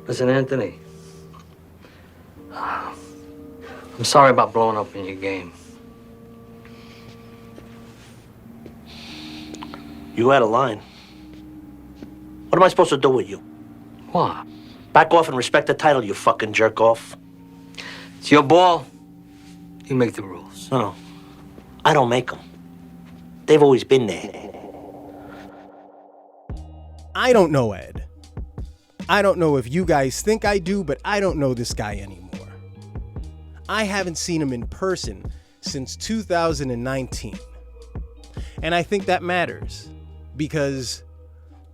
Listen, Anthony. I'm sorry about blowing up in your game. You had a line. What am I supposed to do with you? What? Back off and respect the title, you fucking jerk off. It's your ball. You make the rules. No, I don't make them. They've always been there. I don't know Ed. I don't know if you guys think I do, but I don't know this guy anymore. I haven't seen him in person since 2019. And I think that matters because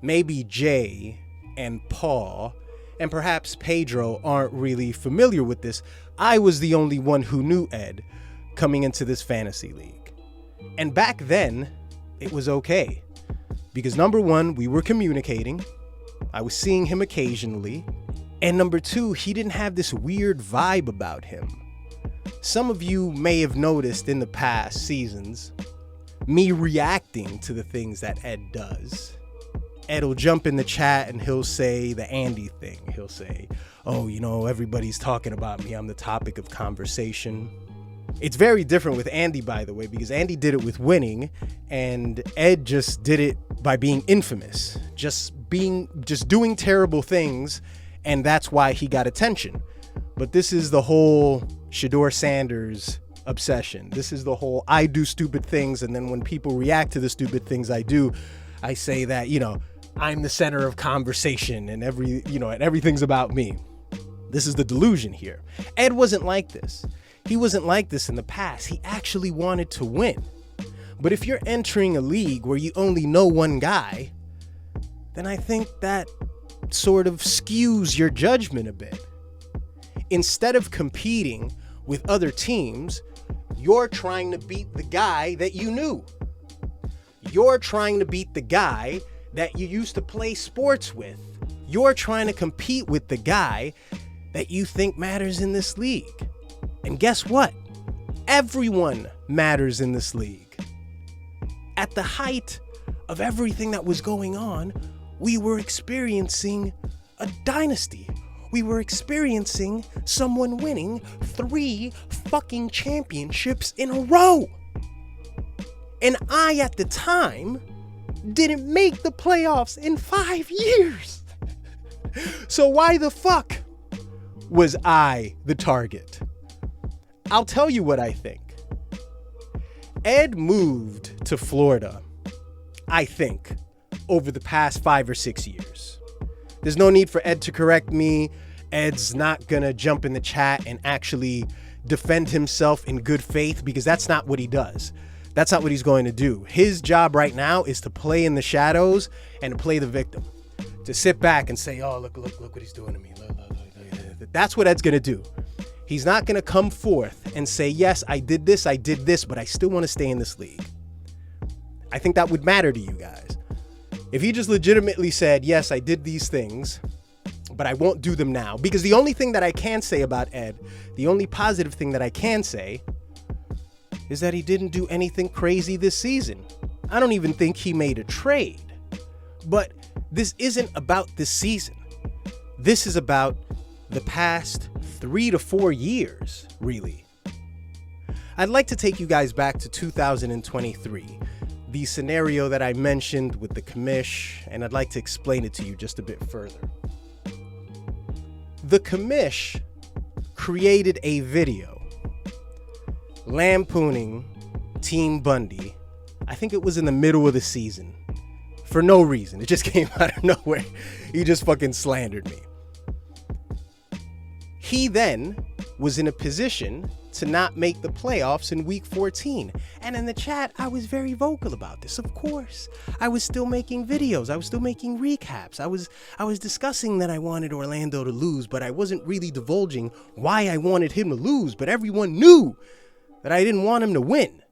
maybe Jay and Paul and perhaps Pedro aren't really familiar with this. I was the only one who knew Ed coming into this fantasy league. And back then, it was okay. Because number one, we were communicating. I was seeing him occasionally. And number two, he didn't have this weird vibe about him. Some of you may have noticed in the past seasons me reacting to the things that Ed does. Ed will jump in the chat and he'll say the Andy thing. He'll say, oh, you know, everybody's talking about me. I'm the topic of conversation. It's very different with Andy, by the way, because Andy did it with winning and Ed just did it by being infamous, just doing terrible things. And that's why he got attention. But this is the whole Shedeur Sanders obsession. This is the whole I do stupid things. And then when people react to the stupid things I do, I say that, you know, I'm the center of conversation and everything's about me. This is the delusion here. Ed wasn't like this. He wasn't like this in the past. He actually wanted to win. But if you're entering a league where you only know one guy, then I think that sort of skews your judgment a bit. Instead of competing with other teams, you're trying to beat the guy that you knew. You're trying to beat the guy that you used to play sports with. You're trying to compete with the guy that you think matters in this league. And guess what? Everyone matters in this league. At the height of everything that was going on, we were experiencing a dynasty. We were experiencing someone winning 3 fucking championships in a row. And I, at the time, didn't make the playoffs in 5 years. So why the fuck was I the target? I'll tell you what I think. Ed moved to Florida, I think, over the past 5 or 6 years. There's no need for Ed to correct me. Ed's not gonna jump in the chat and actually defend himself in good faith because that's not what he does. That's not what he's going to do. His job right now is to play in the shadows and to play the victim. To sit back and say, oh, look what he's doing to me. That's what Ed's gonna do. He's not gonna come forth and say, yes, I did this, but I still wanna stay in this league. I think that would matter to you guys. If he just legitimately said, yes, I did these things, but I won't do them now. Because the only thing that I can say about Ed, the only positive thing that I can say is that he didn't do anything crazy this season. I don't even think he made a trade. But this isn't about this season. This is about the past 3 to 4 years, really. I'd like to take you guys back to 2023, the scenario that I mentioned with the commish, and I'd like to explain it to you just a bit further. The commish created a video lampooning Team Bundy. I think it was in the middle of the season. For no reason. It just came out of nowhere. He just fucking slandered me. He then was in a position to not make the playoffs in week 14. And in the chat, I was very vocal about this. Of course, I was still making videos. I was still making recaps. I was discussing that I wanted Orlando to lose, but I wasn't really divulging why I wanted him to lose. But everyone knew that I didn't want him to win.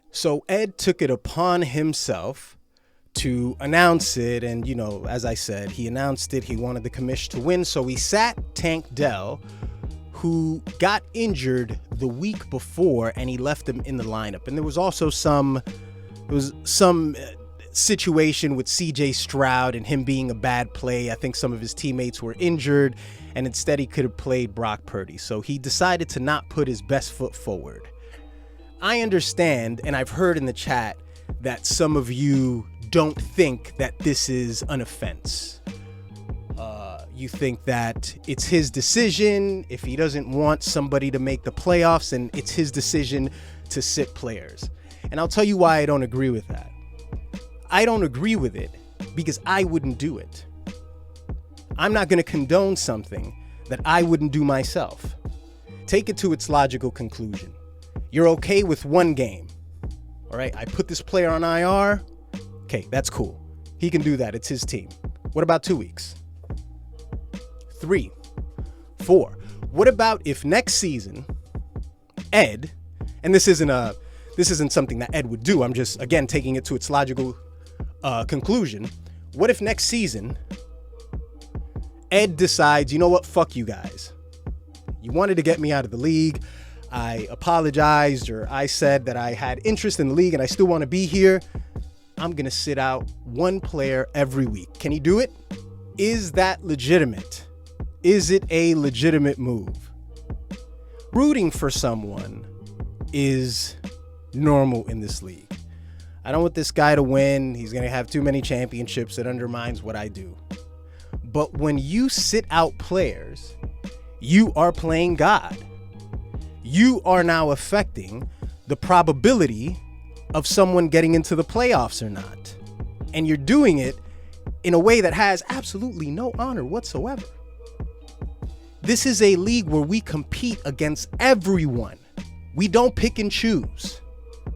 So Ed took it upon himself to announce it. And, you know, as I said, he announced it. He wanted the commish to win. So he sat Tank Dell, who got injured the week before, and he left him in the lineup. And there was also some situation with CJ Stroud and him being a bad play. I think some of his teammates were injured, and instead he could have played Brock Purdy. So he decided to not put his best foot forward. I understand, and I've heard in the chat that some of you don't think that this is an offense. You think that it's his decision. If he doesn't want somebody to make the playoffs, and it's his decision to sit players. And I'll tell you why I don't agree with that. I don't agree with it because I wouldn't do it. I'm not going to condone something that I wouldn't do myself. Take it to its logical conclusion. You're okay with one game. All right, I put this player on IR. Okay, that's cool. He can do that. It's his team. What about 2 weeks? 3, 4. What about if next season, Ed, and this isn't something that Ed would do. I'm just, again, taking it to its logical conclusion. What if next season, Ed decides, you know what, fuck you guys. You wanted to get me out of the league. I apologized, or I said that I had interest in the league and I still want to be here. I'm going to sit out one player every week. Can he do it? Is that legitimate? Is it a legitimate move? Rooting for someone is normal in this league. I don't want this guy to win. He's going to have too many championships. It undermines what I do. But when you sit out players, you are playing God. You are now affecting the probability of someone getting into the playoffs or not. And you're doing it in a way that has absolutely no honor whatsoever. This is a league where we compete against everyone. We don't pick and choose.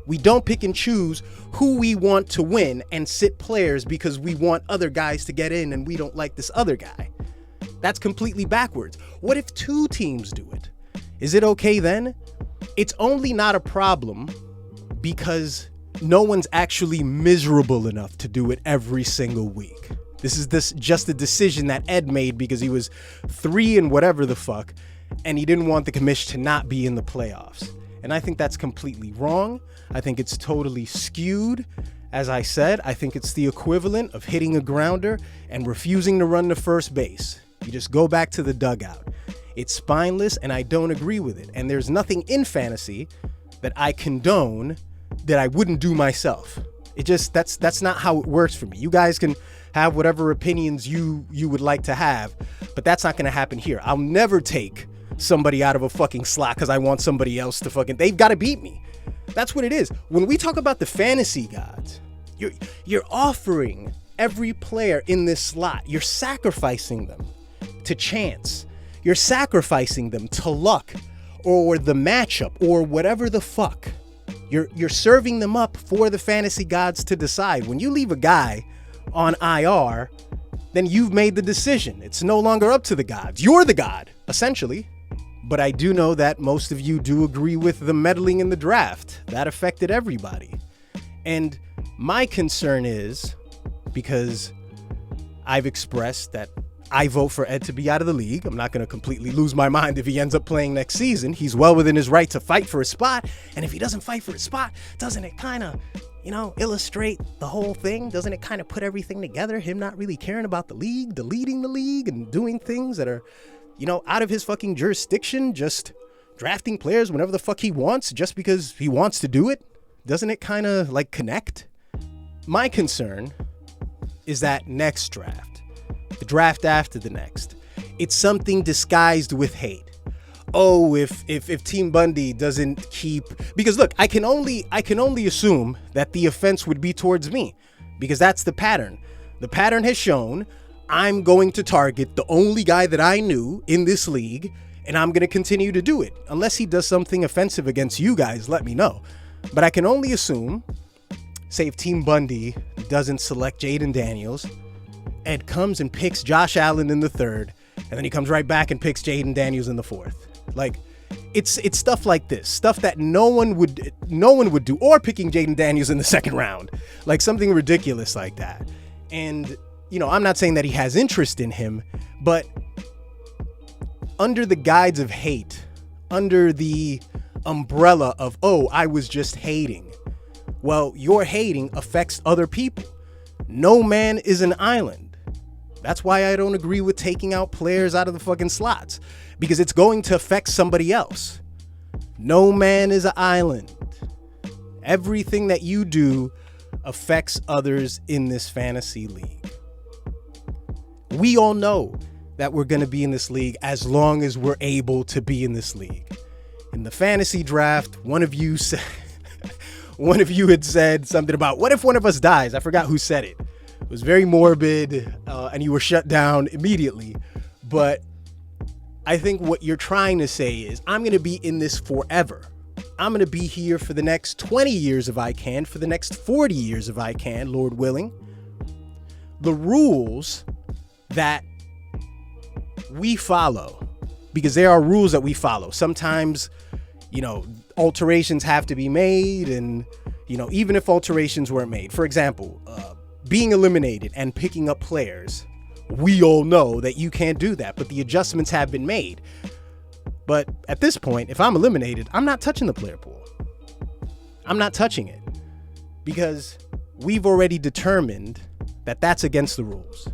We don't pick and choose who we want to win and sit players because we want other guys to get in and we don't like this other guy. That's completely backwards. What if 2 teams do it? Is it okay then? It's only not a problem because no one's actually miserable enough to do it every single week. This is just a decision that Ed made because he was 3 and whatever the fuck, and he didn't want the commish to not be in the playoffs. And I think that's completely wrong. I think it's totally skewed. As I said, I think it's the equivalent of hitting a grounder and refusing to run to first base. You just go back to the dugout. It's spineless, and I don't agree with it. And there's nothing in fantasy that I condone that I wouldn't do myself. That's not how it works for me. You guys can have whatever opinions you would like to have, but that's not going to happen here. I'll never take somebody out of a fucking slot because I want somebody else to they've got to beat me. That's what it is. When we talk about the fantasy gods, you're offering every player in this slot. You're sacrificing them to chance. You're sacrificing them to luck or the matchup or whatever the fuck. You're serving them up for the fantasy gods to decide. When you leave a guy on IR, then you've made the decision. It's no longer up to the gods. You're the god, essentially. But I do know that most of you do agree with the meddling in the draft. That affected everybody. And my concern is, because I've expressed that I vote for Ed to be out of the league. I'm not going to completely lose my mind if he ends up playing next season. He's well within his right to fight for a spot. And if he doesn't fight for a spot, doesn't it kind of, illustrate the whole thing? Doesn't it kind of put everything together? Him not really caring about the league, deleting the league, and doing things that are, out of his fucking jurisdiction, just drafting players whenever the fuck he wants just because he wants to do it? Doesn't it kind of connect? My concern is that next draft, the draft after the next, it's something disguised with hate. Oh, if Team Bundy doesn't keep, because look, I can only assume that the offense would be towards me, because that's the pattern. The pattern has shown I'm going to target the only guy that I knew in this league, and I'm going to continue to do it. Unless he does something offensive against you guys, let me know. But I can only assume, say if Team Bundy doesn't select Jaden Daniels, Ed comes and picks Josh Allen in the 3rd, and then he comes right back and picks Jaden Daniels in the 4th. It's stuff like this, stuff that no one would do, or picking Jaden Daniels in the 2nd round, something ridiculous like that. And I'm not saying that he has interest in him, but under the guise of hate, under the umbrella of, oh, I was just hating. Well, your hating affects other people. No man is an island. That's why I don't agree with taking out players out of the fucking slots, because it's going to affect somebody else. No man is an island. Everything that you do affects others in this fantasy league. We all know that we're going to be in this league as long as we're able to be in this league. In the fantasy draft, one of you had said something about, what if one of us dies? I forgot who said it. It was very morbid, and you were shut down immediately. But I think what you're trying to say is, I'm going to be in this forever. I'm going to be here for the next 20 years if I can, for the next 40 years if I can, Lord willing. The rules that we follow, because there are rules that we follow. Sometimes, alterations have to be made, and, even if alterations weren't made, for example, being eliminated and picking up players, we all know that you can't do that, but the adjustments have been made. But at this point, if I'm eliminated, I'm not touching the player pool. I'm not touching it, because we've already determined that that's against the rules.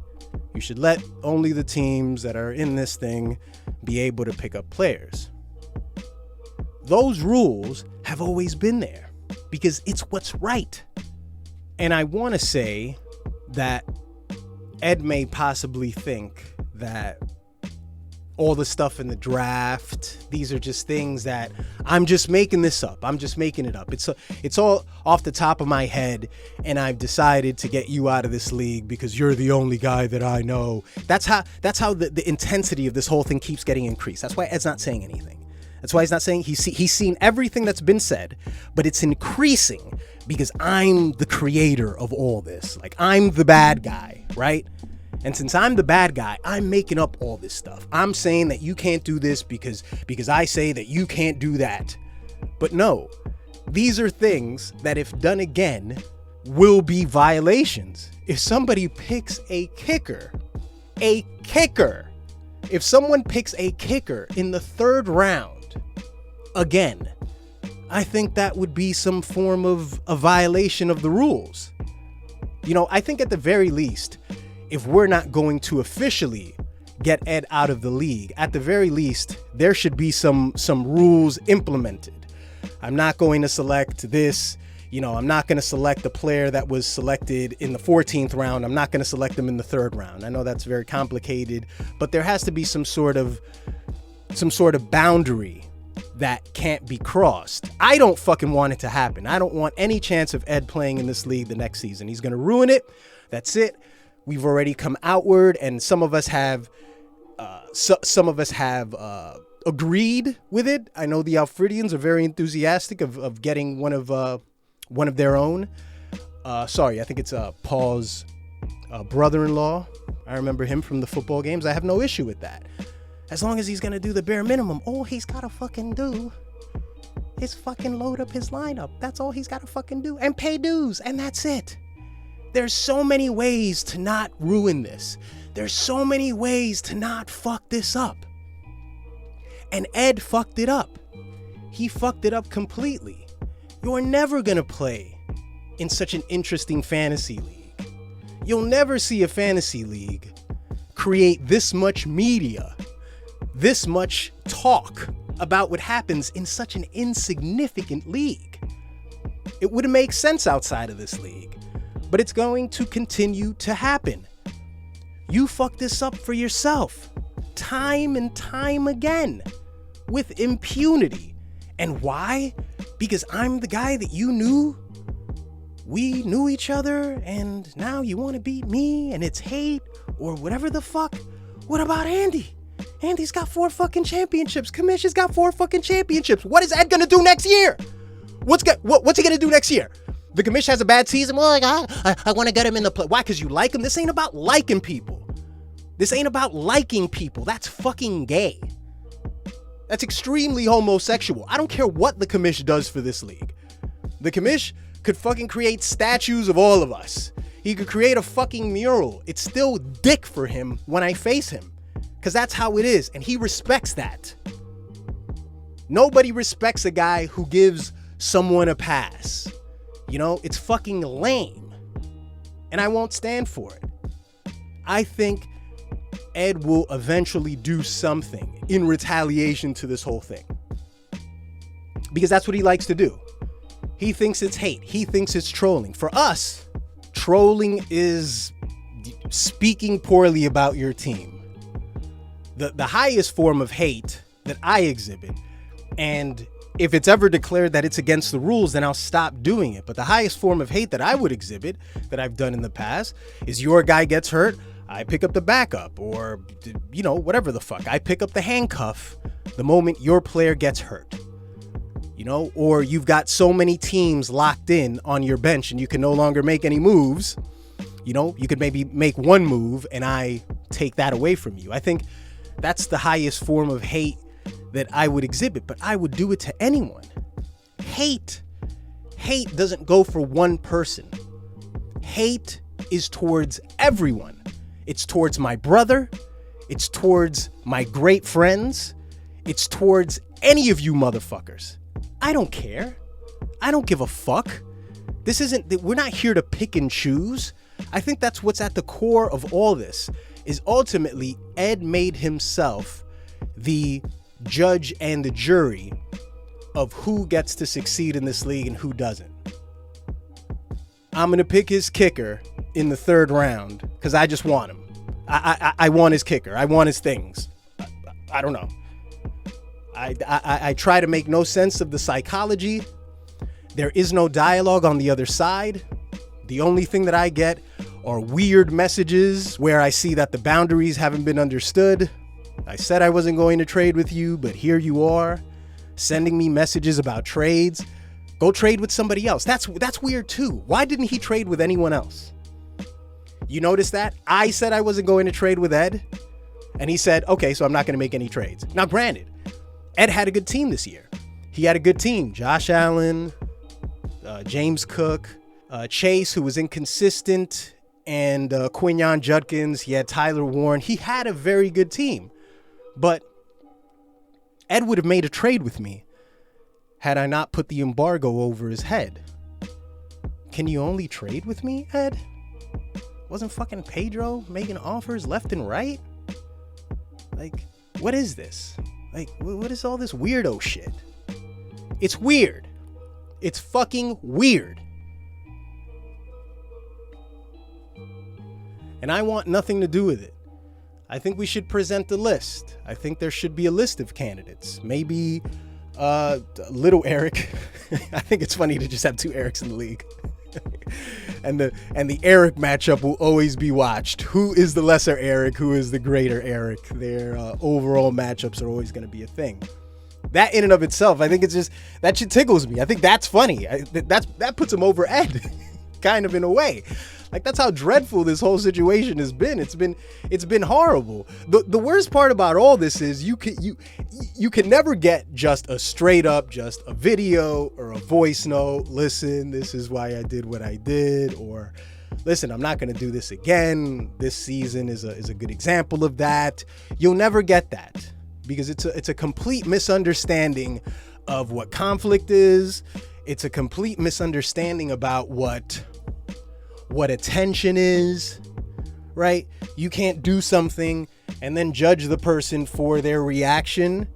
You should let only the teams that are in this thing be able to pick up players. Those rules have always been there because it's what's right. And I want to say that Ed may possibly think that all the stuff in the draft, these are just things that I'm just making this up. I'm just making it up. It's all off the top of my head, and I've decided to get you out of this league because you're the only guy that I know. That's how the intensity of this whole thing keeps getting increased. That's why Ed's not saying anything. That's why he's not saying, he's seen everything that's been said, but it's increasing because I'm the creator of all this. Like, I'm the bad guy, right? And since I'm the bad guy, I'm making up all this stuff. I'm saying that you can't do this because I say that you can't do that. But no, these are things that if done again will be violations. If somebody picks a kicker, if someone picks a kicker in the 3rd round, again, I think that would be some form of a violation of the rules. I think at the very least, if we're not going to officially get Ed out of the league, at the very least, there should be some rules implemented. I'm not going to select this, I'm not going to select the player that was selected in the 14th round. I'm not going to select them in the 3rd round. I know that's very complicated, but there has to be some sort of boundary that can't be crossed. I don't fucking want it to happen. I don't want any chance of Ed playing in this league the next season. He's going to ruin it. That's it. We've already come outward, and some of us have agreed with it. I know the Alfredians are very enthusiastic of getting one of their own. I think it's Paul's brother-in-law. I remember him from the football games. I have no issue with that, as long as he's gonna do the bare minimum. All he's gotta fucking do is fucking load up his lineup. That's all he's gotta fucking do, and pay dues, and that's it. There's so many ways to not ruin this. There's so many ways to not fuck this up. And Ed fucked it up. He fucked it up completely. You're never gonna play in such an interesting fantasy league. You'll never see a fantasy league create this much media, this much talk about what happens in such an insignificant league. It wouldn't make sense outside of this league. But it's going to continue to happen. You fuck this up for yourself, time and time again, with impunity. And why? Because I'm the guy that you knew. We knew each other, and now you want to beat me, and it's hate, or whatever the fuck. What about Andy? Andy's got 4 fucking championships. Kamish has got 4 fucking championships. What is Ed gonna do next year? What's he gonna do next year? The Kamish has a bad season. Well, I want to get him in the play. Why? Because you like him? This ain't about liking people. This ain't about liking people. That's fucking gay. That's extremely homosexual. I don't care what the Kamish does for this league. The Kamish could fucking create statues of all of us. He could create a fucking mural. It's still dick for him when I face him, because that's how it is, and he respects that. Nobody respects a guy who gives someone a pass. It's fucking lame. and I won't stand for it. I think Ed will eventually do something in retaliation to this whole thing. Because that's what he likes to do. He thinks it's hate. He thinks it's trolling. For us, trolling is speaking poorly about your team. The highest form of hate that I exhibit, and if it's ever declared that it's against the rules, then I'll stop doing it. But the highest form of hate that I would exhibit, that I've done in the past, is your guy gets hurt, I pick up the backup, or, whatever the fuck. I pick up the handcuff the moment your player gets hurt. Or you've got so many teams locked in on your bench and you can no longer make any moves. You could maybe make one move and I take that away from you. I think that's the highest form of hate that I would exhibit, but I would do it to anyone. Hate doesn't go for one person. Hate is towards everyone. It's towards my brother. It's towards my great friends. It's towards any of you motherfuckers. I don't care. I don't give a fuck. We're not here to pick and choose. I think that's what's at the core of all this, is ultimately Ed made himself the judge and the jury of who gets to succeed in this league and who doesn't. I'm going to pick his kicker in the third round because I just want him. I want his kicker. I want his things. I don't know. I try to make no sense of the psychology. There is no dialogue on the other side. The only thing that I get are weird messages where I see that the boundaries haven't been understood. I said I wasn't going to trade with you, but here you are, sending me messages about trades. Go trade with somebody else. That's weird too. Why didn't he trade with anyone else? You notice that? I said I wasn't going to trade with Ed, and he said, okay, so I'm not going to make any trades. Now, granted, Ed had a good team this year. He had a good team. Josh Allen, James Cook, Chase, who was inconsistent, and Quinyon Judkins. He had Tyler Warren. He had a very good team. But Ed would have made a trade with me had I not put the embargo over his head. Can you only trade with me, Ed? Wasn't fucking Pedro making offers left and right? Like, what is this? Like, what is all this weirdo shit? It's weird. It's fucking weird. And I want nothing to do with it. I think we should present a list. I think there should be a list of candidates. Maybe little Eric. I think it's funny to just have two Erics in the league. and the Eric matchup will always be watched. Who is the lesser Eric? Who is the greater Eric? Their overall matchups are always going to be a thing. That in and of itself, I think it's just, that shit tickles me. I think that's funny. That puts him over Ed, kind of in a way. Like, that's how dreadful this whole situation has been. It's been horrible. The worst part about all this is you can never get just a straight up, just a video or a voice note. Listen, this is why I did what I did, or listen, I'm not going to do this again. This season is a good example of that. You'll never get that because it's a complete misunderstanding of what conflict is. It's a complete misunderstanding about what attention is, right? You can't do something and then judge the person for their reaction,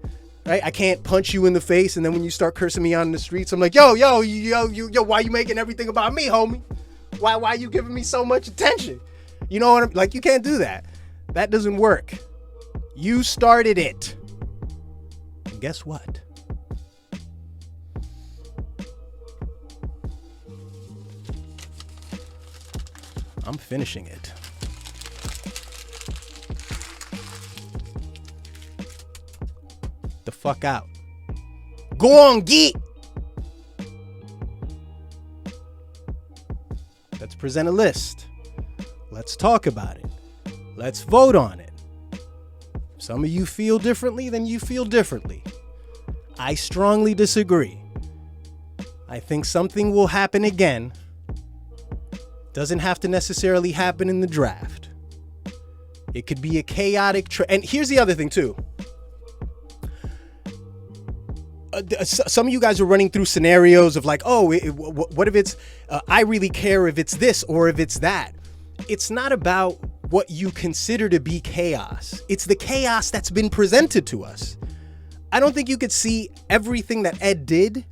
right? I can't punch you in the face and then when you start cursing me on the streets, I'm like, yo, why you making everything about me, homie? Why you giving me so much attention? You know what I'm like? You can't do that. That doesn't work. You started it. And guess what? I'm finishing it. The fuck out. Go on, geek. Let's present a list. Let's talk about it. Let's vote on it. Some of you feel differently, then you feel differently. I strongly disagree. I think something will happen again. Doesn't have to necessarily happen in the draft. It could be a chaotic and here's the other thing too. Some of you guys are running through scenarios of like, oh, what if it's, I really care if it's this or if it's that. it's not about what you consider to be chaos. It's the chaos that's been presented to us. I don't think you could see everything that Ed did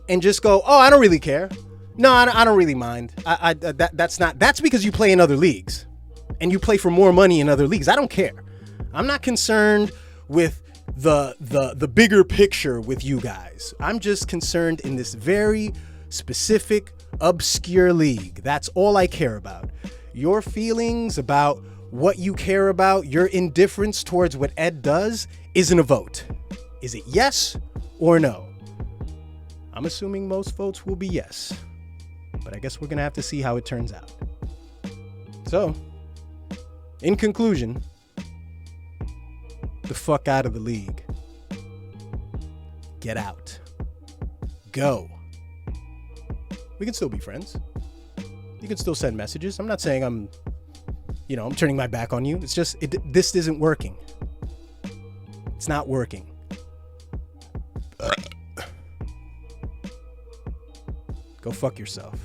and just go, oh, I don't really care. No, I don't really mind. That's because you play in other leagues and you play for more money in other leagues. I don't care. I'm not concerned with the bigger picture with you guys. I'm just concerned in this very specific, obscure league. That's all I care about. Your feelings about what you care about, your indifference towards what Ed does, isn't a vote. Is it yes or no? I'm assuming most votes will be yes, but I guess we're gonna have to see how it turns out. So, in conclusion, the fuck out of the league. Get out. Go. We can still be friends. You can still send messages. I'm not saying I'm turning my back on you. It's just, this isn't working. It's not working. Go fuck yourself.